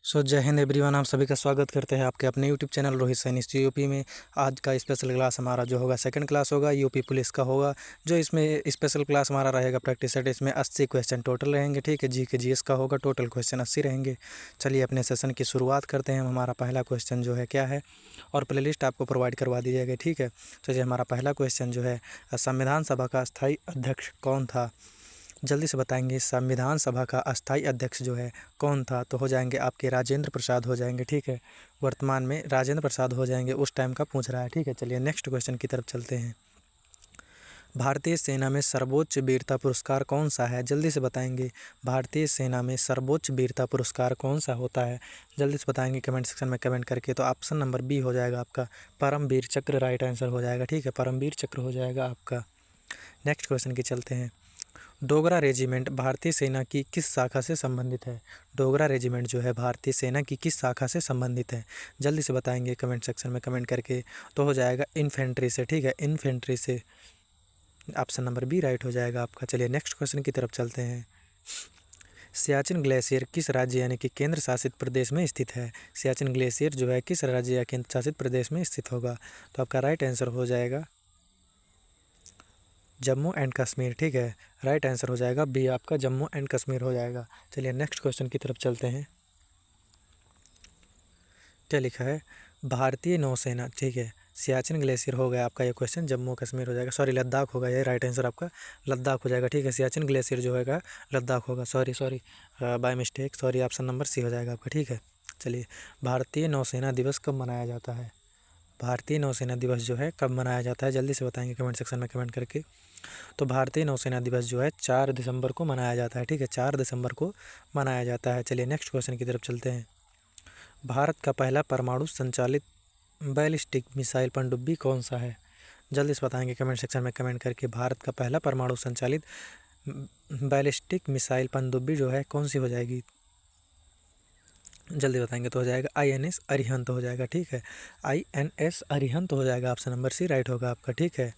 जय हिंद एवरीवन। आप सभी का स्वागत करते हैं आपके अपने YouTube channel Rohit Saini UP में। आज का स्पेशल क्लास हमारा जो होगा सेकंड क्लास होगा, यूपी पुलिस का होगा। जो इसमें स्पेशल क्लास हमारा रहेगा प्रैक्टिस सेट, इसमें 80 क्वेश्चन टोटल रहेंगे। ठीक है, जीएस का होगा, टोटल क्वेश्चन 80 रहेंगे। चलिए अपने सेशन की शुरुआत करते हैं। हमारा पहला क्वेश्चन जो है क्या है, और प्लेलिस्ट आपको प्रोवाइड करवा दी जाएगी। ठीक है, चलिए हमारा पहला क्वेश्चन जो है, संविधान सभा का स्थायी अध्यक्ष कौन था? जल्दी से बताएंगे। संविधान सभा का अस्थाई अध्यक्ष जो है कौन था? तो हो जाएंगे आपके राजेंद्र प्रसाद हो जाएंगे। ठीक है, वर्तमान में राजेंद्र प्रसाद हो जाएंगे, उस टाइम का पूछ रहा है। ठीक है, चलिए नेक्स्ट क्वेश्चन की तरफ चलते हैं। भारतीय सेना में सर्वोच्च वीरता पुरस्कार कौन सा है? जल्दी से बताएंगे। भारतीय सेना में सर्वोच्च वीरता पुरस्कार कौन सा होता है? जल्दी से बताएंगे कमेंट सेक्शन में कमेंट करके। तो ऑप्शन नंबर बी हो जाएगा आपका, परमवीर चक्र राइट आंसर हो जाएगा। ठीक है, परमवीर चक्र हो जाएगा आपका। नेक्स्ट क्वेश्चन की चलते हैं। डोगरा रेजिमेंट भारतीय सेना की किस शाखा से संबंधित है? डोगरा रेजिमेंट जो है भारतीय सेना की किस शाखा से संबंधित है? जल्दी से बताएंगे कमेंट सेक्शन में कमेंट करके। तो हो जाएगा इन्फेंट्री से। ठीक है, इन्फेंट्री से। ऑप्शन नंबर बी राइट हो जाएगा आपका। चलिए नेक्स्ट क्वेश्चन की तरफ चलते हैं। सियाचिन ग्लेशियर किस राज्य यानी कि केंद्र शासित प्रदेश में स्थित है? सियाचिन ग्लेशियर जो है किस राज्य या केंद्र शासित प्रदेश में स्थित होगा? तो आपका राइट आंसर हो जाएगा जम्मू एंड कश्मीर। ठीक है, राइट आंसर हो जाएगा बी आपका, जम्मू एंड कश्मीर हो जाएगा। चलिए नेक्स्ट क्वेश्चन की तरफ चलते हैं। क्या लिखा है? भारतीय नौसेना। ठीक है, सियाचिन ग्लेशियर हो गया आपका ये क्वेश्चन, जम्मू कश्मीर हो जाएगा। सॉरी, लद्दाख होगा, ये राइट आंसर आपका लद्दाख हो जाएगा। ठीक है, सियाचिन ग्लेशियर जो होगा लद्दाख होगा। Sorry by mistake, sorry. Option number C हो जाएगा आपका। ठीक है, चलिए भारतीय नौसेना दिवस कब मनाया जाता है? भारतीय नौसेना दिवस जो है कब मनाया जाता है? जल्दी से बताएंगे कमेंट सेक्शन में कमेंट करके। तो भारतीय नौसेना दिवस जो है 4 दिसंबर को मनाया जाता है। ठीक है, 4 दिसंबर को मनाया जाता है। चलिए नेक्स्ट क्वेश्चन की तरफ चलते हैं। भारत का पहला परमाणु संचालित बैलिस्टिक मिसाइल पनडुब्बी कौन सा है? जल्दी से बताएंगे कमेंट सेक्शन में कमेंट करके। भारत का पहला परमाणु संचालित बैलिस्टिक मिसाइल पनडुब्बी जो है कौन सी हो जाएगी? जल्दी बताएंगे तो हो जाएगा INS अरिहंत हो जाएगा। ठीक है, INS अरिहंत हो जाएगा। ऑप्शन नंबर सी राइट होगा आपका। ठीक है,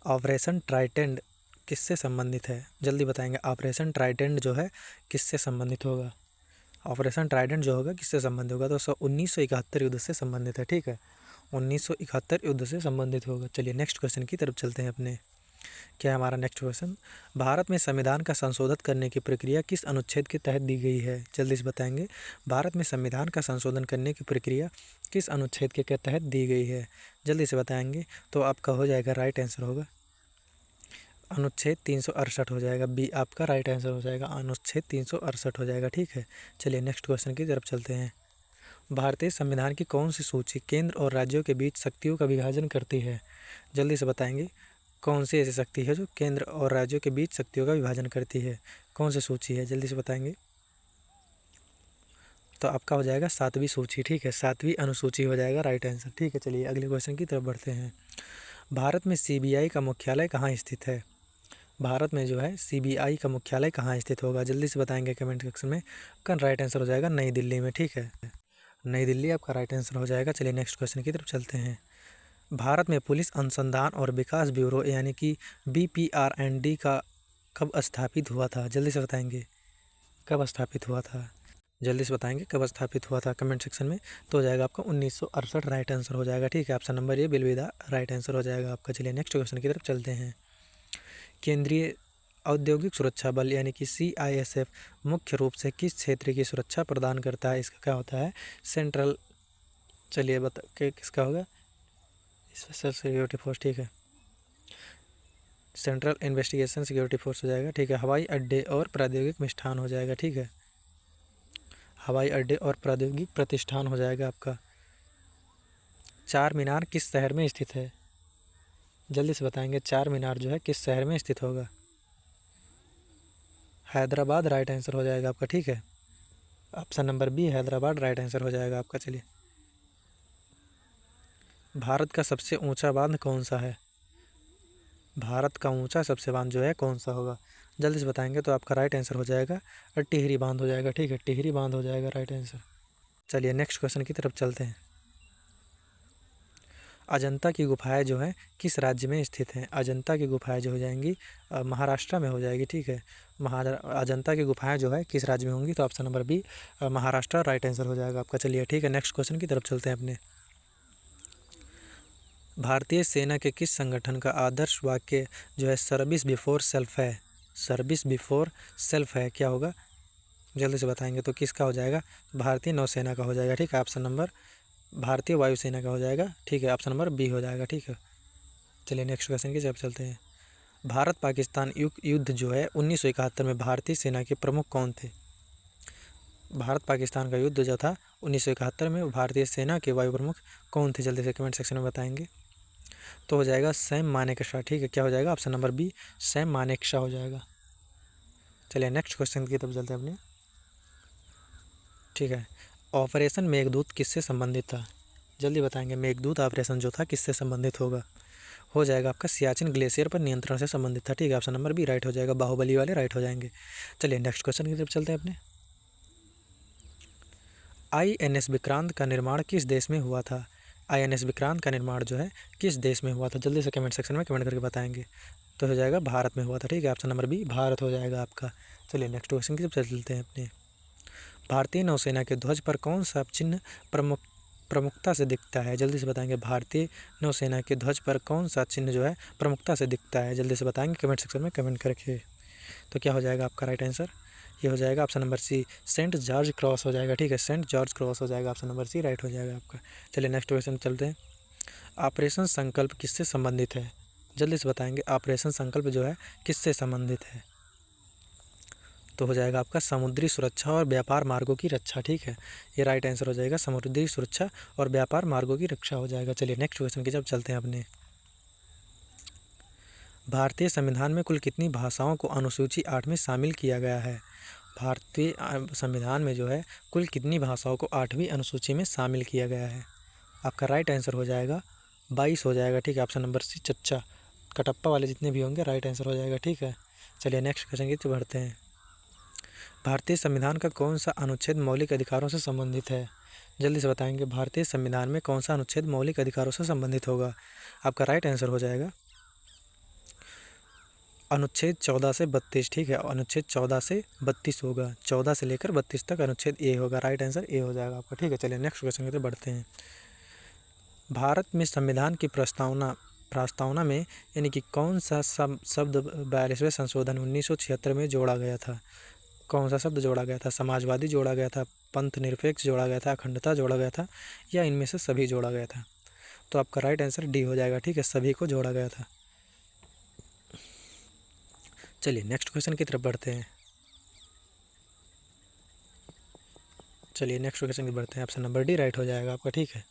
ऑपरेशन ट्राइडेंट किससे संबंधित है? जल्दी बताएंगे। ऑपरेशन ट्राइडेंट जो है किससे संबंधित होगा? ऑपरेशन ट्राइडेंट जो होगा किससे संबंधित होगा? तो 1971 युद्ध से संबंधित है। ठीक है, 1971 युद्ध से संबंधित होगा। चलिए नेक्स्ट क्वेश्चन की तरफ चलते हैं अपने। क्या है हमारा नेक्स्ट क्वेश्चन? भारत में संविधान का संशोधन करने की प्रक्रिया किस अनुच्छेद के तहत दी गई है? जल्दी से बताएंगे। भारत में संविधान का संशोधन करने की प्रक्रिया किस अनुच्छेद के तहत दी गई है? जल्दी से बताएंगे तो आपका हो जाएगा राइट आंसर होगा अनुच्छेद 368 हो जाएगा। बी आपका राइट आंसर हो जाएगा, अनुच्छेद 368 हो जाएगा। ठीक है, चलिए नेक्स्ट क्वेश्चन की तरफ चलते हैं। भारतीय संविधान की कौन सी सूची केंद्र और राज्यों के बीच शक्तियों का विभाजन करती है? जल्दी से बताएंगे। कौन सी ऐसी शक्ति है जो केंद्र और राज्यों के बीच शक्तियों का विभाजन करती है? कौन सी सूची है? जल्दी से बताएंगे तो आपका हो जाएगा 7वीं सूची। ठीक है, 7वीं अनुसूची हो जाएगा राइट आंसर। ठीक है, चलिए अगले क्वेश्चन की तरफ बढ़ते हैं। भारत में CBI का मुख्यालय कहाँ स्थित है? भारत में जो है CBI का मुख्यालय कहाँ स्थित होगा? जल्दी से बताएंगे कमेंट सेक्शन में। का राइट आंसर हो जाएगा नई दिल्ली में। ठीक है, नई दिल्ली आपका राइट आंसर हो जाएगा। चलिए नेक्स्ट क्वेश्चन की तरफ चलते हैं। भारत में पुलिस अनुसंधान और विकास ब्यूरो यानी कि BPR&D का कब स्थापित हुआ था? जल्दी से बताएंगे कब स्थापित हुआ था? जल्दी से बताएंगे कब स्थापित हुआ था कमेंट सेक्शन में। तो हो जाएगा आपका 1968 राइट आंसर हो जाएगा। ठीक है, ऑप्शन नंबर ए बिलविदा राइट आंसर हो जाएगा आपका। चलिए नेक्स्ट क्वेश्चन की तरफ चलते हैं। केंद्रीय औद्योगिक सुरक्षा बल यानी कि CISF मुख्य रूप से किस क्षेत्र की सुरक्षा प्रदान करता है? इसका क्या होता है? सेंट्रल। चलिए बता के किसका होगा? Special security force. ठीक है, सेंट्रल इन्वेस्टिगेशन सिक्योरिटी फोर्स हो जाएगा। ठीक है, हवाई अड्डे और प्रौद्योगिक मिष्ठान हो जाएगा। ठीक है, हवाई अड्डे और प्रौद्योगिक प्रतिष्ठान हो जाएगा आपका। चार मीनार किस शहर में स्थित है? जल्दी से बताएंगे। चार मीनार जो है किस शहर में स्थित होगा? हैदराबाद राइट आंसर हो जाएगा आपका। ठीक है, option number B Hyderabad right answer हो जाएगा आपका। चलिए, भारत का सबसे ऊंचा बांध कौन सा है? भारत का ऊंचा सबसे बांध जो है कौन सा होगा? जल्दी से बताएंगे तो आपका राइट आंसर हो जाएगा टिहरी बांध हो जाएगा। ठीक है, टिहरी बांध हो जाएगा राइट आंसर। चलिए नेक्स्ट क्वेश्चन की तरफ चलते हैं। अजंता की गुफाएं जो हैं किस राज्य में स्थित हैं? अजंता की गुफाएं जो हो जाएंगी महाराष्ट्र में हो जाएगी, ठीक है। अजंता की गुफाएं जो है किस राज्य में होंगी? तो option number B Maharashtra right answer हो जाएगा आपका। चलिए ठीक है, नेक्स्ट क्वेश्चन की तरफ चलते हैं अपने। भारतीय सेना के किस संगठन का आदर्श वाक्य जो है सर्विस बिफोर सेल्फ है? सर्विस बिफोर सेल्फ है, क्या होगा जल्दी से बताएंगे तो किसका हो जाएगा? भारतीय नौसेना का हो जाएगा, ठीक है। ऑप्शन नंबर भारतीय वायुसेना का हो जाएगा, ठीक है। ऑप्शन नंबर बी हो जाएगा, ठीक है। चलिए नेक्स्ट क्वेश्चन की जब चलते हैं। भारत पाकिस्तान युद्ध जो है 1971 में भारतीय सेना के प्रमुख कौन थे? भारत पाकिस्तान का युद्ध जो था 1971 में, भारतीय सेना के वायु प्रमुख कौन थे? जल्दी से कमेंट सेक्शन में बताएंगे तो हो जाएगा सैम मानेकशॉ, ठीक है। क्या हो जाएगा? Option number B Sam Manekshaw हो जाएगा। चलिए नेक्स्ट क्वेश्चन की तरफ चलते हैं अपने, ठीक है। ऑपरेशन मेघदूत किससे संबंधित था? जल्दी बताएंगे, मेघदूत ऑपरेशन जो था किससे संबंधित होगा? हो जाएगा आपका सियाचिन ग्लेशियर पर नियंत्रण से संबंधित था, ठीक है। ऑप्शन नंबर बी राइट हो जाएगा, बाहुबली वाले राइट हो जाएंगे। चलिए नेक्स्ट क्वेश्चन की तरफ चलते हैं अपने। INS विक्रांत का निर्माण किस देश में हुआ था? INS विक्रांत का निर्माण जो है किस देश में हुआ था? जल्दी से कमेंट सेक्शन में कमेंट करके बताएंगे तो हो जाएगा भारत में हुआ था, ठीक है। ऑप्शन नंबर बी भारत हो जाएगा आपका। चलिए नेक्स्ट क्वेश्चन की तरफ चलते हैं अपने। भारतीय नौसेना के ध्वज पर कौन सा चिन्ह प्रमुखता से दिखता है? जल्दी से बताएंगे, भारतीय नौसेना के ध्वज पर कौन सा चिन्ह जो है प्रमुखता से दिखता है? जल्दी से बताएंगे कमेंट सेक्शन में कमेंट करके तो क्या हो जाएगा आपका राइट आंसर? ये हो जाएगा option number C Saint George Cross हो जाएगा, ठीक है। सेंट जॉर्ज क्रॉस हो जाएगा, ऑप्शन नंबर सी राइट हो जाएगा आपका। चलिए नेक्स्ट क्वेश्चन चलते हैं। ऑपरेशन संकल्प किससे संबंधित है? जल्दी से बताएंगे, ऑपरेशन संकल्प जो है किससे संबंधित है? तो हो जाएगा आपका समुद्री सुरक्षा और व्यापार मार्गों की रक्षा, ठीक है। ये राइट आंसर हो जाएगा, समुद्री सुरक्षा और व्यापार मार्गों की रक्षा हो जाएगा। चलिए नेक्स्ट क्वेश्चन की जब चलते हैं अपने। भारतीय संविधान में कुल कितनी भाषाओं को अनुसूची 8 में शामिल किया गया है? भारतीय संविधान में जो है कुल कितनी भाषाओं को 8वीं अनुसूची में शामिल किया गया है? आपका राइट आंसर हो जाएगा 22 हो जाएगा, ठीक है। ऑप्शन नंबर सी चच्चा कटप्पा वाले जितने भी होंगे राइट आंसर हो जाएगा, ठीक है। चलिए नेक्स्ट क्वेश्चन की तरफ बढ़ते हैं। भारतीय संविधान का कौन सा अनुच्छेद मौलिक अधिकारों से संबंधित है? जल्दी से बताएंगे, भारतीय संविधान में कौन सा अनुच्छेद मौलिक अधिकारों से संबंधित होगा? आपका राइट आंसर हो जाएगा अनुच्छेद 14 से 32, ठीक है। अनुच्छेद 14 से 32 होगा, 14 से लेकर 32 तक अनुच्छेद ए होगा, राइट आंसर ए हो जाएगा आपका, ठीक है। चलिए नेक्स्ट क्वेश्चन की तरफ बढ़ते हैं। भारत में संविधान की प्रस्तावना में यानी कि कौन सा शब्द 42वें संशोधन 1976 में जोड़ा गया था? कौन सा शब्द जोड़ा गया था? समाजवादी जोड़ा गया था, पंथ निरपेक्ष जोड़ा गया था, अखंडता जोड़ा गया था, या इनमें से सभी जोड़ा गया था? तो आपका राइट आंसर डी हो जाएगा, ठीक है, सभी को जोड़ा गया था। चलिए नेक्स्ट क्वेश्चन की तरफ बढ़ते हैं। चलिए नेक्स्ट क्वेश्चन की बढ़ते हैं। ऑप्शन नंबर डी राइट हो जाएगा आपका, ठीक है।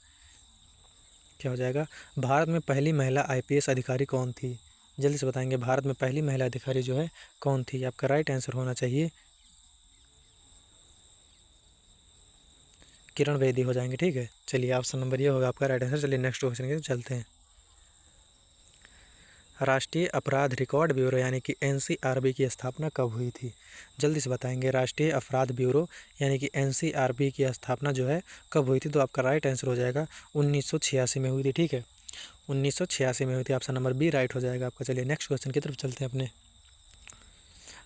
क्या हो जाएगा? भारत में पहली महिला IPS अधिकारी कौन थी? जल्दी से बताएंगे, भारत में पहली महिला अधिकारी जो है कौन थी? आपका राइट आंसर होना चाहिए किरण बेदी हो जाएंगे, ठीक है। चलिए ऑप्शन नंबर ये होगा आपका राइट आंसर। चलिए नेक्स्ट क्वेश्चन की तरफ चलते हैं। राष्ट्रीय अपराध रिकॉर्ड ब्यूरो यानी कि NCRB की स्थापना कब हुई थी? जल्दी से बताएंगे, राष्ट्रीय अपराध ब्यूरो यानी कि NCRB की स्थापना जो है कब हुई थी? तो आपका राइट आंसर हो जाएगा 1986 में हुई थी, ठीक है। 1986 में हुई थी, ऑप्शन नंबर बी राइट हो जाएगा आपका। चलिए नेक्स्ट क्वेश्चन की तरफ चलते हैं अपने।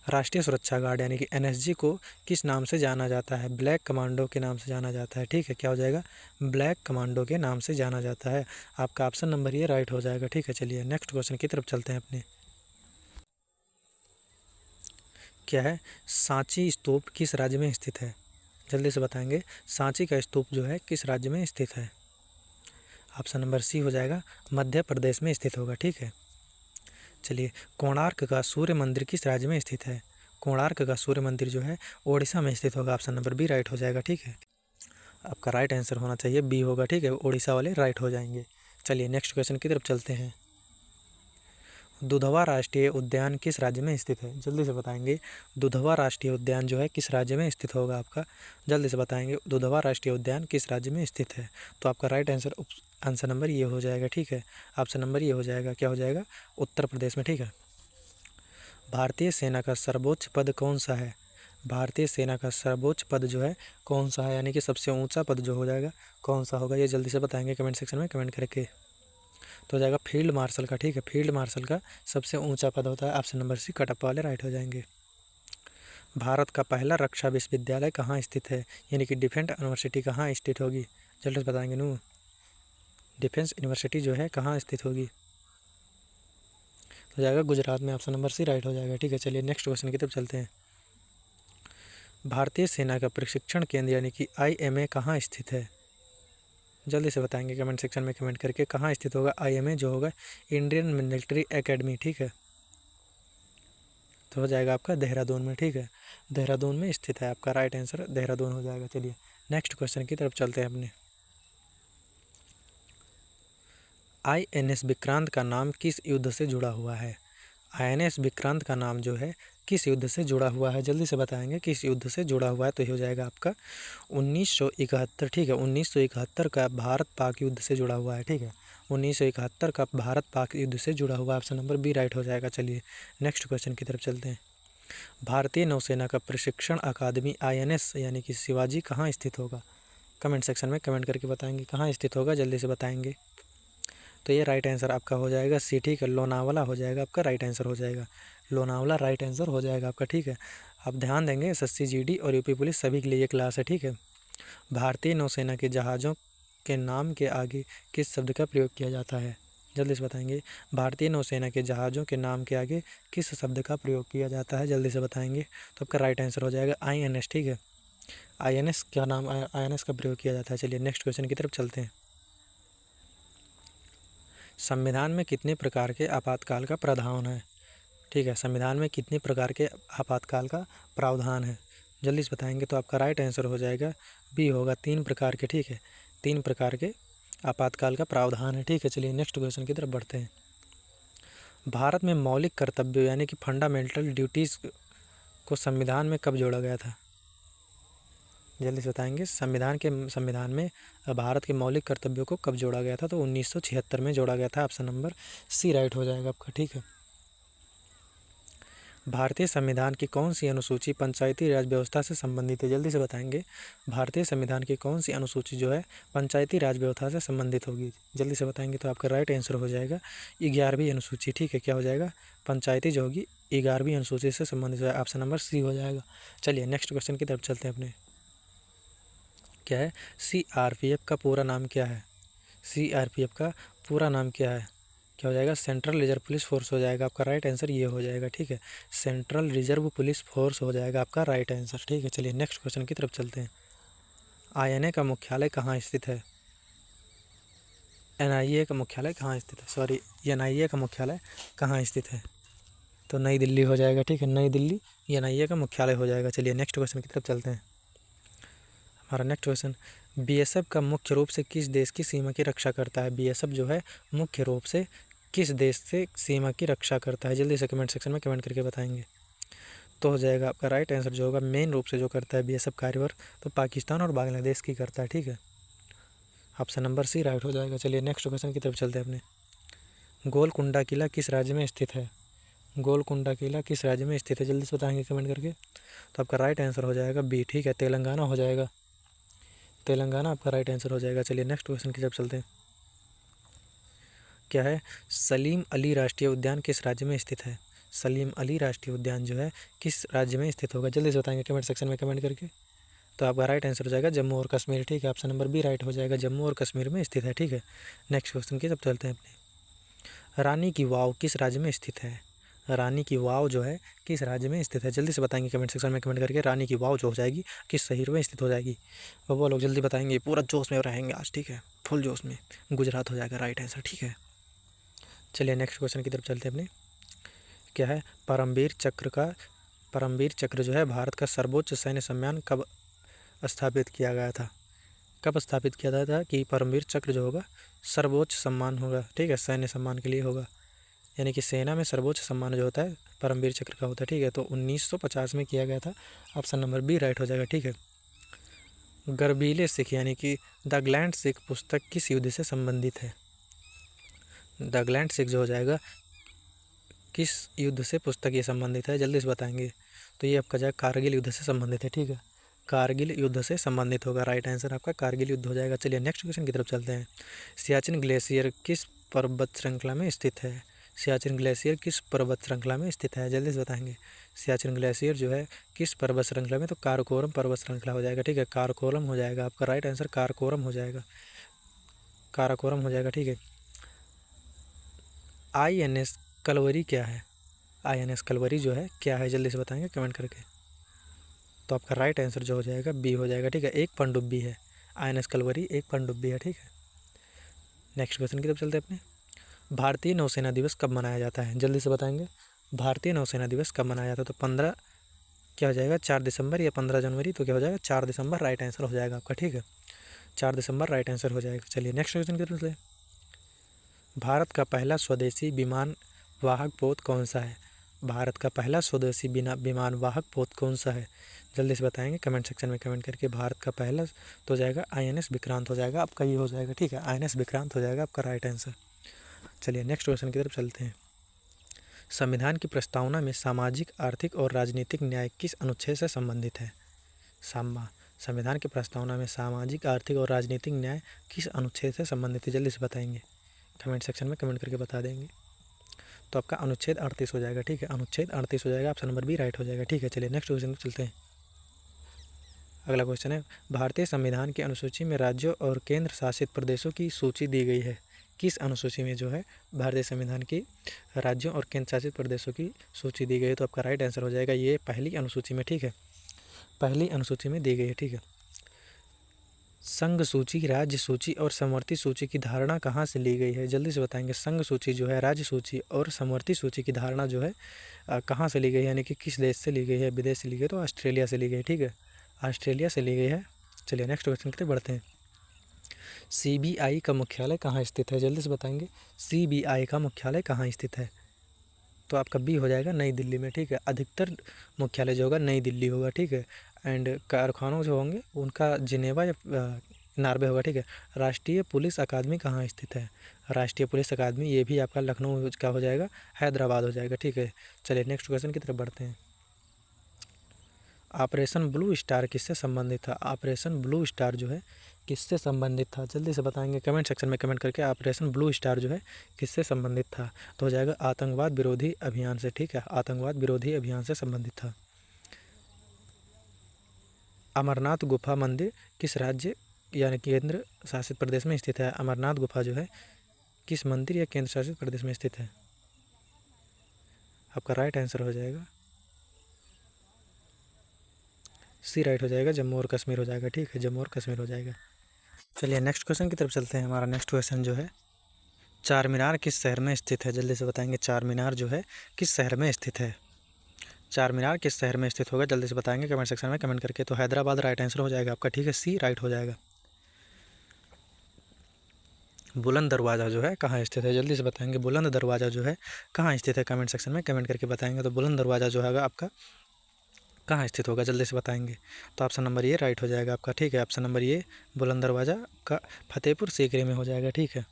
राष्ट्रीय सुरक्षा गार्ड यानी कि NSG को किस नाम से जाना जाता है? ब्लैक कमांडो के नाम से जाना जाता है, ठीक है। क्या हो जाएगा? ब्लैक कमांडो के नाम से जाना जाता है। आपका ऑप्शन नंबर ये राइट हो जाएगा, ठीक है। चलिए नेक्स्ट क्वेश्चन की तरफ चलते हैं अपने। क्या है? सांची स्तूप किस राज्य में स्थित है? जल्दी से बताएंगे, सांची का स्तूप जो है किस राज्य में स्थित है? ऑप्शन नंबर सी हो जाएगा, मध्य प्रदेश में स्थित होगा, ठीक है। चलिए, कोणार्क का सूर्य मंदिर किस राज्य में स्थित है? कोणार्क का सूर्य मंदिर जो है ओडिशा में स्थित होगा, ऑप्शन नंबर बी राइट हो जाएगा, ठीक है। आपका राइट आंसर होना चाहिए बी होगा, ठीक है। ओडिशा वाले राइट हो जाएंगे। चलिए नेक्स्ट क्वेश्चन की तरफ चलते हैं। दुधवा राष्ट्रीय उद्यान किस राज्य में स्थित है? जल्दी से बताएंगे, दुधवा राष्ट्रीय उद्यान जो है किस राज्य में स्थित होगा आपका? जल्दी से बताएंगे, दुधवा राष्ट्रीय उद्यान किस राज्य में स्थित है? तो आपका राइट आंसर नंबर ये हो जाएगा, ठीक है। ऑप्शन नंबर ये हो जाएगा, क्या हो जाएगा? उत्तर प्रदेश में, ठीक है। भारतीय सेना का सर्वोच्च पद कौन सा है? भारतीय सेना का सर्वोच्च पद जो है कौन सा है, यानी कि सबसे ऊंचा पद जो हो जाएगा कौन सा होगा? ये जल्दी से बताएंगे कमेंट सेक्शन में कमेंट करके। तो हो जाएगा फील्ड मार्शल का, ठीक है। फील्ड मार्शल का सबसे ऊंचा पद होता है। ऑप्शन नंबर सी कटप्पा वाले राइट हो जाएंगे। भारत का पहला रक्षा विश्वविद्यालय कहाँ स्थित है, यानी कि डिफेंस यूनिवर्सिटी कहाँ स्थित होगी, जल्दी से बताएंगे नू। डिफेंस यूनिवर्सिटी जो है कहाँ स्थित होगी, हो जाएगा गुजरात में। ऑप्शन नंबर सी राइट हो जाएगा, ठीक है। चलिए नेक्स्ट क्वेश्चन की तरफ चलते हैं। भारतीय सेना का प्रशिक्षण केंद्र यानी कि IMA कहाँ स्थित है, जल्दी से बताएंगे कमेंट सेक्शन में कमेंट करके। कहाँ स्थित होगा IMA जो होगा, इंडियन मिलिट्री एकेडमी, ठीक है। तो हो जाएगा आपका देहरादून में, ठीक है। देहरादून में स्थित है, आपका राइट आंसर देहरादून हो जाएगा। चलिए नेक्स्ट क्वेश्चन की तरफ चलते हैं अपने। INS विक्रांत का नाम किस युद्ध से जुड़ा हुआ है, INS विक्रांत का नाम जो है किस युद्ध से जुड़ा हुआ है, जल्दी से बताएंगे किस युद्ध से जुड़ा हुआ है। तो ये हो जाएगा आपका 1971, ठीक है। 1971 का भारत पाक युद्ध से जुड़ा हुआ है, ठीक है। 1971 का भारत पाक युद्ध से जुड़ा हुआ, ऑप्शन नंबर बी राइट हो जाएगा। चलिए नेक्स्ट क्वेश्चन की तरफ चलते हैं। भारतीय नौसेना का प्रशिक्षण अकादमी INS यानी कि शिवाजी कहाँ स्थित होगा, कमेंट सेक्शन में कमेंट करके बताएंगे कहाँ स्थित होगा, जल्दी से बताएंगे। तो ये राइट आंसर आपका हो जाएगा सी, ठीक है। लोनावाला हो जाएगा आपका राइट आंसर हो जाएगा। लोनावाला राइट आंसर हो जाएगा आपका, ठीक है। आप ध्यान देंगे SSC GD और UP पुलिस सभी के लिए ये क्लास है, ठीक है। भारतीय नौसेना के जहाज़ों के नाम के आगे किस शब्द का प्रयोग किया जाता है, जल्दी से बताएंगे। भारतीय नौसेना के जहाज़ों के नाम के आगे किस शब्द का प्रयोग किया जाता है, जल्दी से बताएंगे। तो आपका राइट आंसर हो जाएगा INS, ठीक है। INS क्या नाम, INS का प्रयोग किया जाता है। चलिए नेक्स्ट क्वेश्चन की तरफ चलते हैं। संविधान में कितने प्रकार के आपातकाल का प्रावधान है, ठीक है। संविधान में कितने प्रकार के आपातकाल का प्रावधान है, जल्दी से बताएंगे। तो आपका राइट आंसर हो जाएगा बी होगा, 3 प्रकार के, ठीक है। 3 प्रकार के आपातकाल का प्रावधान है, ठीक है। चलिए नेक्स्ट क्वेश्चन की तरफ बढ़ते हैं। भारत में मौलिक कर्तव्यों यानी कि फंडामेंटल ड्यूटीज़ को संविधान में कब जोड़ा गया था, जल्दी से बताएंगे। संविधान में भारत के मौलिक कर्तव्यों को कब जोड़ा गया था, तो 1976 में जोड़ा गया था। ऑप्शन नंबर सी राइट हो जाएगा आपका, ठीक है। भारतीय संविधान की कौन सी अनुसूची पंचायती राज व्यवस्था से संबंधित है, जल्दी से बताएंगे। भारतीय संविधान की कौन सी अनुसूची जो है पंचायती राज व्यवस्था से संबंधित होगी, जल्दी से बताएंगे। तो आपका राइट आंसर हो जाएगा 11वीं अनुसूची, ठीक है। क्या हो जाएगा, पंचायती जो होगी 11वीं अनुसूची से संबंधित है, ऑप्शन नंबर सी हो जाएगा। चलिए नेक्स्ट क्वेश्चन की तरफ चलते हैं अपने। क्या है, CRPF का पूरा नाम क्या है, CRPF का पूरा नाम क्या है, क्या हो जाएगा, सेंट्रल रिजर्व पुलिस फोर्स हो जाएगा। आपका राइट आंसर ये हो जाएगा, ठीक है। सेंट्रल रिजर्व पुलिस फोर्स हो जाएगा आपका राइट आंसर, ठीक है। चलिए नेक्स्ट क्वेश्चन की तरफ चलते हैं। INA का मुख्यालय कहाँ स्थित है, NIA का मुख्यालय कहाँ स्थित है, सॉरी NIA का मुख्यालय कहाँ स्थित है, तो नई दिल्ली हो जाएगा, ठीक है। नई दिल्ली NIA का मुख्यालय हो जाएगा। चलिए नेक्स्ट क्वेश्चन की तरफ चलते हैं। हमारा नेक्स्ट क्वेश्चन, BSF का मुख्य रूप से किस देश की सीमा की रक्षा करता है, BSF जो है मुख्य रूप से किस देश से सीमा की रक्षा करता है, जल्दी से कमेंट सेक्शन में कमेंट करके बताएंगे। तो हो जाएगा आपका राइट आंसर जो होगा, मेन रूप से जो करता है BSF कार्यवर तो पाकिस्तान और बांग्लादेश की करता है, ठीक है। ऑप्शन नंबर सी राइट हो जाएगा। चलिए नेक्स्ट क्वेश्चन की तरफ चलते हैं अपने। गोलकुंडा किला किस राज्य में स्थित है, गोलकुंडा किला किस राज्य में स्थित है, जल्दी से बताएंगे कमेंट करके। तो आपका राइट आंसर हो जाएगा बी, ठीक है। तेलंगाना हो जाएगा, तेलंगाना आपका राइट आंसर हो जाएगा। चलिए नेक्स्ट क्वेश्चन की तरफ चलते हैं। क्या है, सलीम अली राष्ट्रीय उद्यान किस राज्य में स्थित है, सलीम अली राष्ट्रीय उद्यान जो है किस राज्य में स्थित होगा, जल्दी से बताएंगे कमेंट सेक्शन में कमेंट करके। तो आपका राइट आंसर हो जाएगा जम्मू और कश्मीर, ठीक है। ऑप्शन नंबर बी राइट हो जाएगा, जम्मू और कश्मीर में स्थित है, ठीक है। नेक्स्ट क्वेश्चन की तरफ चलते हैं अपने। रानी की वाव किस राज्य में स्थित है, रानी की वाव जो है किस राज्य में स्थित है, जल्दी से बताएंगे कमेंट सेक्शन में कमेंट करके। रानी की वाव जो हो जाएगी किस शहर में स्थित हो जाएगी, वो लोग जल्दी बताएंगे, पूरा जोश में रहेंगे आज, ठीक है, फुल जोश में। गुजरात हो जाएगा राइट आंसर, ठीक है। चलिए नेक्स्ट क्वेश्चन की तरफ चलते हैं अपने। क्या है, परमवीर चक्र जो है भारत का सर्वोच्च सैन्य सम्मान कब स्थापित किया गया था, कब स्थापित किया गया था कि परमवीर चक्र जो होगा सर्वोच्च सम्मान होगा, ठीक है, सैन्य सम्मान के लिए होगा, यानी कि सेना में सर्वोच्च सम्मान जो होता है परमवीर चक्र का होता है, ठीक है। तो 1950 में किया गया था, ऑप्शन नंबर बी राइट हो जाएगा, ठीक है। गर्बीले सिख यानी कि द ग्लैंड सिख पुस्तक किस युद्ध से संबंधित है, द ग्लैंड सिख जो हो जाएगा किस युद्ध से पुस्तक ये संबंधित है, जल्दी से बताएंगे। तो ये आपका जाएगा कारगिल युद्ध से संबंधित है, ठीक है। कारगिल युद्ध से संबंधित होगा, राइट आंसर आपका कारगिल युद्ध हो जाएगा। चलिए नेक्स्ट क्वेश्चन की तरफ चलते हैं। सियाचिन ग्लेशियर किस पर्वत श्रृंखला में स्थित है? सियाचिन ग्लेशियर किस पर्वत श्रृंखला में स्थित है? जल्दी से बताएंगे। सियाचिन ग्लेशियर जो है किस पर्वत श्रृंखला में, तो काराकोरम पर्वत श्रृंखला हो जाएगा। ठीक है, काराकोरम हो जाएगा आपका राइट आंसर, काराकोरम हो जाएगा, काराकोरम हो जाएगा। ठीक है, INS कलवरी क्या है? INS कलवरी जो है क्या है, जल्दी से बताएंगे कमेंट करके। तो आपका राइट आंसर जो हो जाएगा बी हो जाएगा। ठीक है, एक पनडुब्बी है। INS कलवरी एक पनडुब्बी है। ठीक है, नेक्स्ट क्वेश्चन की तरफ चलते हैं अपने। भारतीय नौसेना दिवस कब मनाया जाता है? जल्दी से बताएंगे। भारतीय नौसेना दिवस कब मनाया जाता है? तो 15 क्या हो जाएगा, 4 दिसंबर या 15 जनवरी, तो क्या हो जाएगा 4 दिसंबर राइट आंसर हो जाएगा आपका। ठीक है, 4 दिसंबर राइट आंसर हो जाएगा। चलिए नेक्स्ट क्वेश्चन की तरफ चलते हैं। भारत का पहला स्वदेशी विमान वाहक पोत कौन सा है? भारत का पहला स्वदेशी विमान वाहक पोत कौन सा है? जल्दी से बताएंगे कमेंट सेक्शन में कमेंट करके। भारत का पहला तो हो जाएगा INS विक्रांत हो जाएगा आपका, ये हो जाएगा। ठीक है, INS विक्रांत हो जाएगा आपका राइट आंसर। चलिए नेक्स्ट क्वेश्चन की तरफ चलते हैं। संविधान की प्रस्तावना में सामाजिक, आर्थिक और राजनीतिक न्याय किस अनुच्छेद से संबंधित है? संविधान की प्रस्तावना में सामाजिक, आर्थिक और राजनीतिक न्याय किस अनुच्छेद से संबंधित है? जल्दी से बताएंगे, कमेंट सेक्शन में कमेंट करके बता देंगे। तो आपका अनुच्छेद 38 हो जाएगा। ठीक है, अनुच्छेद 38 हो जाएगा, ऑप्शन नंबर बी राइट हो जाएगा। ठीक है, चलिए नेक्स्ट क्वेश्चन पर चलते हैं। अगला क्वेश्चन है, भारतीय संविधान की अनुसूची में राज्यों और केंद्र शासित प्रदेशों की सूची दी गई है। किस अनुसूची में जो है भारतीय संविधान की राज्यों और केंद्र शासित प्रदेशों की सूची दी गई है? तो आपका राइट आंसर हो जाएगा ये पहली अनुसूची में। ठीक है, पहली अनुसूची में दी गई है। ठीक है, संघ सूची, राज्य सूची और समवर्ती सूची की धारणा कहाँ से ली गई है? जल्दी से बताएंगे। संघ सूची जो है, राज्य सूची और समवर्ती सूची की धारणा जो है कहाँ से ली गई है, यानी कि किस देश से ली गई है? विदेश से ली गई, तो ऑस्ट्रेलिया से ली गई। ठीक है, ऑस्ट्रेलिया से ली गई है। चलिए नेक्स्ट क्वेश्चन की तरफ बढ़ते हैं। CBI का मुख्यालय कहाँ स्थित है? जल्दी से बताएंगे। CBI का मुख्यालय कहाँ स्थित है? तो आपका बी हो जाएगा नई दिल्ली में। ठीक है, अधिकतर मुख्यालय जो होगा नई दिल्ली होगा। ठीक है, एंड कारखानों जो होंगे उनका जिनेवा या नार्वे होगा। ठीक है, राष्ट्रीय पुलिस अकादमी कहाँ स्थित है? राष्ट्रीय पुलिस अकादमी ये भी आपका लखनऊ का हो जाएगा, हैदराबाद हो जाएगा। ठीक है, चलिए नेक्स्ट क्वेश्चन की तरफ बढ़ते हैं। ऑपरेशन ब्लू स्टार किससे संबंधित था? ऑपरेशन ब्लू स्टार जो है किससे संबंधित था? जल्दी से बताएंगे कमेंट सेक्शन में कमेंट करके। ऑपरेशन ब्लू स्टार जो है किससे संबंधित था? तो हो जाएगा आतंकवाद विरोधी अभियान से। ठीक है, आतंकवाद विरोधी अभियान से संबंधित था। अमरनाथ गुफा मंदिर किस राज्य यानी केंद्र शासित प्रदेश में स्थित है? अमरनाथ गुफा जो है किस मंदिर या केंद्र शासित प्रदेश में स्थित है? आपका राइट आंसर हो जाएगा सी राइट हो जाएगा, जम्मू और कश्मीर हो जाएगा। ठीक है, जम्मू और कश्मीर हो जाएगा। चलिए नेक्स्ट क्वेश्चन की तरफ चलते हैं। हमारा नेक्स्ट क्वेश्चन जो है, चार मीनार किस शहर में स्थित है? जल्दी से बताएंगे। चार मीनार जो है किस शहर में स्थित है? चार मीनार किस शहर में स्थित होगा? जल्दी से बताएंगे कमेंट सेक्शन में कमेंट करके। तो हैदराबाद राइट आंसर हो जाएगा आपका। ठीक है, सी राइट हो जाएगा। बुलंद दरवाज़ा जो है कहाँ स्थित है? जल्दी से बताएंगे। बुलंद दरवाज़ा जो है कहाँ स्थित है? कमेंट सेक्शन में कमेंट करके बताएंगे। तो बुलंद दरवाज़ा जो है आपका कहाँ स्थित होगा? जल्दी से बताएंगे। तो ऑप्शन नंबर ये राइट हो जाएगा आपका। ठीक है, ऑप्शन नंबर ये बुलंद दरवाज़ा का फतेहपुर सीकरी में हो जाएगा। ठीक है,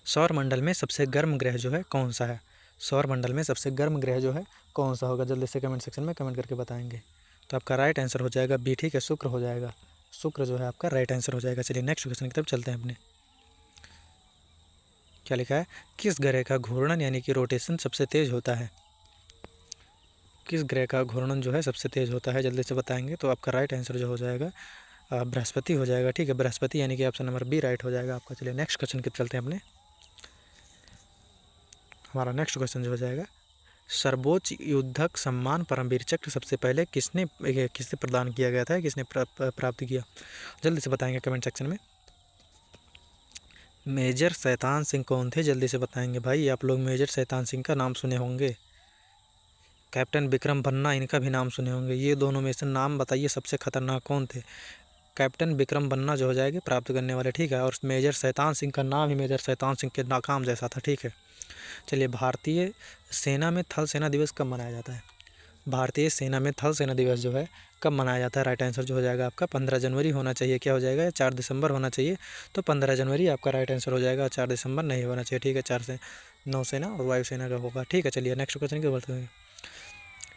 सौर मंडल में सबसे गर्म ग्रह जो है कौन सा है? सौर मंडल में सबसे गर्म ग्रह जो है कौन सा होगा? जल्दी से कमेंट सेक्शन में कमेंट करके बताएंगे। तो आपका राइट आंसर हो जाएगा बी। ठीक है, शुक्र हो जाएगा। शुक्र जो है आपका राइट आंसर हो जाएगा। चलिए नेक्स्ट क्वेश्चन की तरफ चलते हैं अपने। क्या लिखा है? किस ग्रह का घूर्णन यानी कि रोटेशन सबसे तेज होता है? किस ग्रह का घूर्णन जो है सबसे तेज होता है? जल्दी से बताएंगे। तो आपका राइट आंसर जो हो जाएगा बृहस्पति हो जाएगा। ठीक है, बृहस्पति यानी कि ऑप्शन नंबर बी राइट हो जाएगा आपका। चलिए नेक्स्ट क्वेश्चन की तरफ चलते हैं अपने। हमारा नेक्स्ट क्वेश्चन जो हो जाएगा, सर्वोच्च युद्धक सम्मान परमवीर चक्र सबसे पहले किससे प्रदान किया गया था? किसने प्राप्त किया? जल्दी से बताएंगे कमेंट सेक्शन में। मेजर शैतान सिंह कौन थे? जल्दी से बताएंगे भाई। आप लोग मेजर शैतान सिंह का नाम सुने होंगे, कैप्टन विक्रम बन्ना इनका भी नाम सुने होंगे। ये दोनों में से नाम बताइए सबसे खतरनाक कौन थे? कैप्टन विक्रम बन्ना जो हो जाएंगे प्राप्त करने वाले। ठीक है, और मेजर शैतान सिंह का नाम ही मेजर शैतान सिंह के नाकाम जैसा था। ठीक है, चलिए भारतीय सेना में थल सेना दिवस कब मनाया जाता है? भारतीय सेना में थल सेना दिवस जो है कब मनाया जाता है? राइट आंसर जो हो जाएगा आपका 15 जनवरी होना चाहिए। क्या हो जाएगा? या 4 दिसंबर होना चाहिए। तो 15 जनवरी आपका राइट आंसर हो जाएगा, 4 दिसंबर नहीं होना चाहिए। ठीक है, 4 से नौसेना और वायुसेना का होगा। ठीक है, चलिए नेक्स्ट क्वेश्चन की बढ़ते हैं।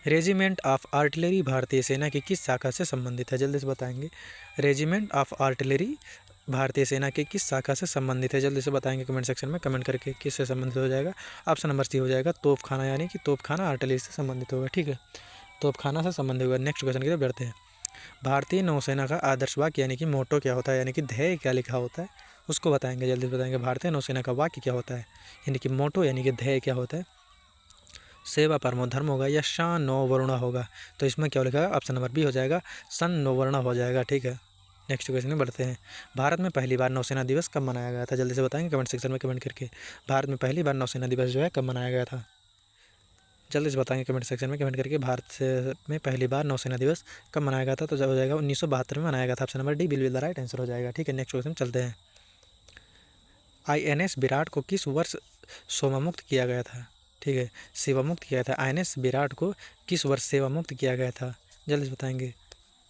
रेजिमेंट ऑफ आर्टिलरी भारतीय सेना की किस शाखा से संबंधित है? जल्दी से बताएंगे। रेजिमेंट ऑफ आर्टिलरी भारतीय सेना की किस शाखा से संबंधित है? जल्दी से बताएंगे कमेंट सेक्शन में कमेंट करके। किससे संबंधित हो जाएगा? ऑप्शन नंबर सी हो जाएगा तोपखाना, यानी कि तोपखाना आर्टिलरी से संबंधित होगा। ठीक है, तोपखाना से संबंधित होगा। नेक्स्ट क्वेश्चन की तरफ बढ़ते हैं। भारतीय नौसेना का आदर्श वाक्य यानी कि मोटो क्या होता है, यानी कि ध्येय क्या लिखा होता है, उसको बताएंगे। जल्दी से बताएंगे भारतीय नौसेना का वाक्य क्या होता है, यानी कि मोटो यानी कि ध्येय क्या होता है। सेवा परमो धर्म होगा या शान नो वरुणा होगा? तो इसमें क्या लिखा है? ऑप्शन नंबर बी हो जाएगा, सन नो वरुणा हो जाएगा। ठीक है, नेक्स्ट क्वेश्चन में बढ़ते हैं। भारत में पहली बार नौसेना दिवस कब मनाया गया था? जल्दी से बताएंगे कमेंट सेक्शन में कमेंट करके। भारत में पहली बार नौसेना दिवस जो है कब मनाया गया था? जल्दी से बताएंगे कमेंट सेक्शन में कमेंट करके। भारत से में पहली बार नौसेना दिवस कब मनाया गया था? तो जब हो जाएगा 1972 में मनाया गया था। ऑप्शन नंबर डी बिल्कुल द राइट आंसर हो जाएगा। ठीक है, नेक्स्ट क्वेश्चन चलते हैं। INS विराट को किस वर्ष सेवामुक्त किया गया था? ठीक है, सेवामुक्त किया था। INS विराट को किस वर्ष सेवामुक्त किया गया था? जल्दी से बताएंगे।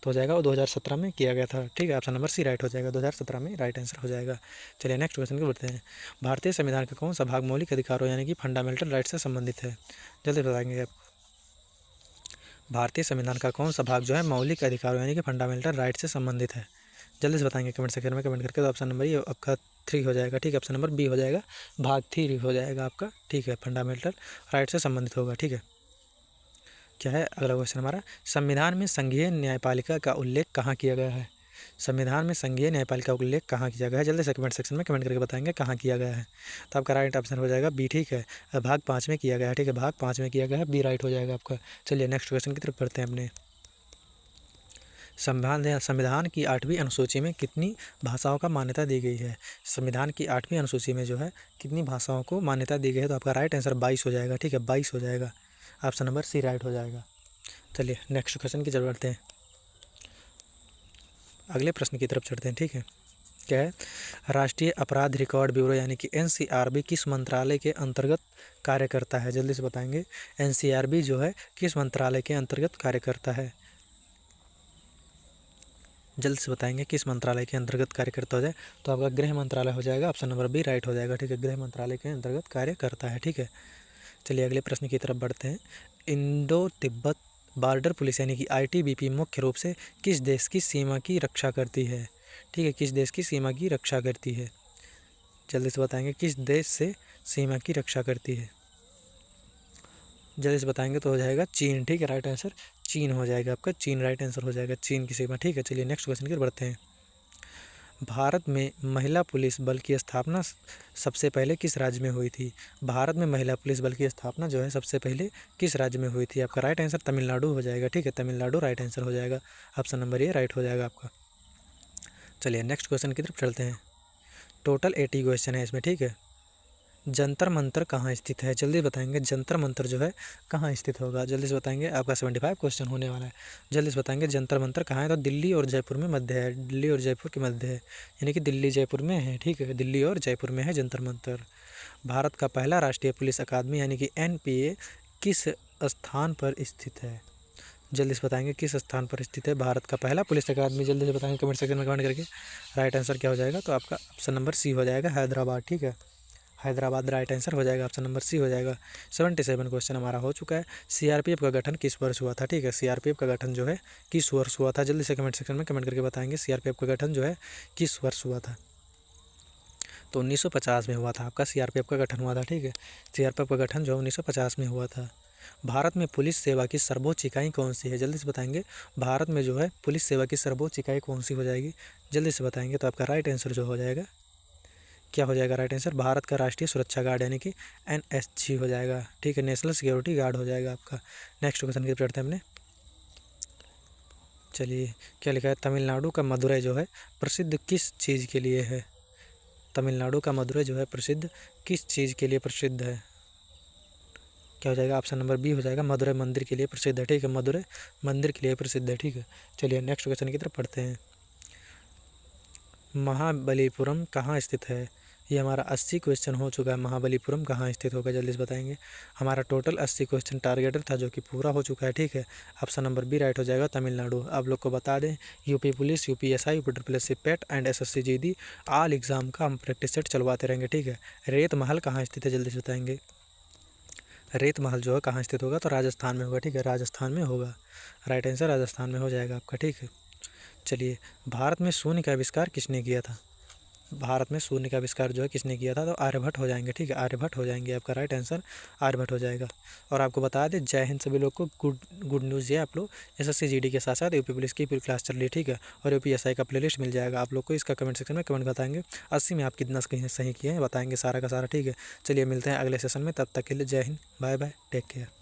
तो हो जाएगा वो 2017 में किया गया था। ठीक है, ऑप्शन नंबर सी राइट हो जाएगा, 2017 में राइट आंसर हो जाएगा। चलिए नेक्स्ट क्वेश्चन को बढ़ते हैं। भारतीय संविधान का कौन सा भाग मौलिक अधिकारों यानी कि फंडामेंटल राइट से संबंधित है? जल्दी बताएंगे आप। भारतीय संविधान का कौन सा भाग जो है मौलिक अधिकारों यानी कि फंडामेंटल राइट से संबंधित है? जल्दी से बताएंगे कमेंट सेक्शन में कमेंट करके। तो ऑप्शन नंबर ये आपका 3 हो जाएगा। ठीक है, ऑप्शन नंबर बी हो जाएगा, भाग 3 हो जाएगा आपका। ठीक है, फंडामेंटल राइट से संबंधित होगा। ठीक है, क्या है अगला क्वेश्चन हमारा? संविधान में संघीय न्यायपालिका का उल्लेख कहाँ किया गया है? संविधान में संघीय न्यायपालिका का उल्लेख कहाँ किया गया है? जल्दी से कमेंट सेक्शन में कमेंट करके बताएंगे कहाँ किया गया है। तो आपका राइट ऑप्शन हो जाएगा बी। ठीक है, भाग 5 में किया गया है। ठीक है, भाग 5 में किया गया है, बी राइट हो जाएगा आपका। चलिए नेक्स्ट क्वेश्चन की तरफ बढ़ते हैं अपने। संविधान की 8वीं अनुसूची में कितनी भाषाओं का मान्यता दी गई है? संविधान की 8वीं अनुसूची में जो है कितनी भाषाओं को मान्यता दी गई है? तो आपका राइट आंसर 22 हो जाएगा। ठीक है, 22 हो जाएगा, ऑप्शन नंबर सी राइट हो जाएगा। चलिए नेक्स्ट क्वेश्चन की तरफ बढ़ते हैं, अगले प्रश्न की तरफ चढ़ते हैं। ठीक है, क्या है? राष्ट्रीय अपराध रिकॉर्ड ब्यूरो यानी कि NCRB किस मंत्रालय के अंतर्गत कार्य करता है? जल्दी से बताएंगे। NCRB जो है किस मंत्रालय के अंतर्गत कार्य करता है? जल्द से बताएंगे किस मंत्रालय के अंतर्गत कार्य करता हो जाए? तो आपका गृह मंत्रालय हो जाएगा, ऑप्शन नंबर बी राइट हो जाएगा। ठीक है, गृह मंत्रालय के अंतर्गत कार्य करता है। ठीक है, चलिए अगले प्रश्न की तरफ बढ़ते हैं। इंडो तिब्बत बॉर्डर पुलिस यानी कि ITBP मुख्य रूप से किस देश की सीमा की रक्षा करती है? ठीक है, किस देश की सीमा की रक्षा करती है? जल्दी से बताएंगे किस देश से सीमा की रक्षा करती है? जल्दी से बताएंगे तो हो जाएगा चीन। ठीक है, राइट आंसर चीन हो जाएगा आपका, चीन राइट आंसर हो जाएगा, चीन की सीमा। ठीक है, चलिए नेक्स्ट क्वेश्चन की तरफ बढ़ते हैं। भारत में महिला पुलिस बल की स्थापना सबसे पहले किस राज्य में हुई थी? भारत में महिला पुलिस बल की स्थापना जो है सबसे पहले किस राज्य में हुई थी? आपका राइट आंसर तमिलनाडु हो जाएगा। ठीक है, तमिलनाडु राइट आंसर हो जाएगा, ऑप्शन नंबर ए राइट हो जाएगा आपका। चलिए नेक्स्ट क्वेश्चन की तरफ चलते हैं। टोटल 80 क्वेश्चन है इसमें। ठीक है, जंतर मंतर कहाँ स्थित है? जल्दी बताएंगे जंतर मंतर जो है कहाँ स्थित होगा? जल्दी से बताएंगे, आपका 75 क्वेश्चन होने वाला है। जल्दी से बताएंगे जंतर मंतर कहाँ है? तो दिल्ली और जयपुर में मध्य है, दिल्ली और जयपुर के मध्य है, यानी कि दिल्ली जयपुर में है। ठीक है, दिल्ली और जयपुर में है जंतर मंतर। भारत का पहला राष्ट्रीय पुलिस अकादमी यानी कि NPA किस स्थान पर स्थित है? जल्दी से बताएंगे किस स्थान पर स्थित है भारत का पहला पुलिस अकादमी? जल्दी से बताएंगे कमेंट सेक्शन में कमेंट करके। राइट आंसर क्या हो जाएगा? तो आपका ऑप्शन नंबर सी हो जाएगा, हैदराबाद। ठीक है, हैदराबाद राइट आंसर हो जाएगा, ऑप्शन नंबर सी हो जाएगा। 77 क्वेश्चन हमारा हो चुका है। CRPF का गठन किस वर्ष हुआ था? ठीक है, CRPF का गठन जो है किस वर्ष हुआ था? जल्दी से कमेंट सेक्शन में कमेंट करके बताएंगे CRPF का गठन जो है किस वर्ष हुआ था? तो 1950 में हुआ था आपका CRPF का गठन हुआ था। ठीक है, CRPF का गठन जो 1950 में हुआ था। भारत में पुलिस सेवा की सर्वोच्च इकाई कौन सी है? जल्दी से बताएंगे, भारत में जो है पुलिस सेवा की सर्वोच्च इकाई कौन सी हो जाएगी? जल्दी से बताएंगे तो आपका राइट आंसर जो हो जाएगा, क्या हो जाएगा राइट आंसर? भारत का राष्ट्रीय सुरक्षा गार्ड यानी कि NSG हो जाएगा। ठीक है, नेशनल सिक्योरिटी गार्ड हो जाएगा आपका। नेक्स्ट क्वेश्चन की तरफ हमने, चलिए क्या लिखा है? तमिलनाडु का मदुरै जो है प्रसिद्ध किस चीज़ के लिए है? तमिलनाडु का मदुरै जो है प्रसिद्ध किस चीज़ के लिए प्रसिद्ध है? क्या हो जाएगा? ऑप्शन नंबर बी हो जाएगा, मदुरै मंदिर के लिए प्रसिद्ध है। ठीक है, मदुरै मंदिर के लिए प्रसिद्ध है। ठीक है, चलिए नेक्स्ट क्वेश्चन की तरफ पढ़ते हैं। महाबलीपुरम कहाँ स्थित है? ये हमारा 80 क्वेश्चन हो चुका है। महाबलीपुरम कहाँ स्थित होगा? जल्दी से बताएंगे। हमारा टोटल 80 क्वेश्चन टारगेटेड था जो कि पूरा हो चुका है। ठीक है, ऑप्शन नंबर बी राइट हो जाएगा, तमिलनाडु। आप लोग को बता दें, UP police, UPSI, UPSSC pet and SSC GD all exam का हम प्रैक्टिस सेट चलवाते रहेंगे। ठीक है, रेत महल कहाँ स्थित है? जल्दी से बताएंगे। रेत महल जो है कहाँ स्थित होगा? तो राजस्थान में होगा। ठीक है, राजस्थान में होगा, राइट आंसर राजस्थान में हो जाएगा आपका। ठीक है, चलिए भारत में शून्य का आविष्कार किसने किया था? भारत में शून्य का आविष्कार जो है किसने किया था, तो आर्यभट्ट हो जाएंगे। ठीक है, आर्यभट्ट हो जाएंगे, आपका राइट आंसर आर्यभट्ट हो जाएगा। और आपको बता दें, जय हिंद सभी लोग को। गुड गुड न्यूज़ ये आप लोग एसएससी जीडी के साथ साथ यूपी पुलिस की पूरी क्लास चल रही है। ठीक है, और यूपीएसआई का प्लेलिस्ट मिल जाएगा आप लोग को, इसका कमेंट सेक्शन में कमेंट बताएंगे 80 में आप कितना सही किए हैं बताएंगे सारा का सारा। ठीक है, चलिए मिलते हैं अगले सेशन में, तब तक के लिए Jai Hind, bye bye, take care.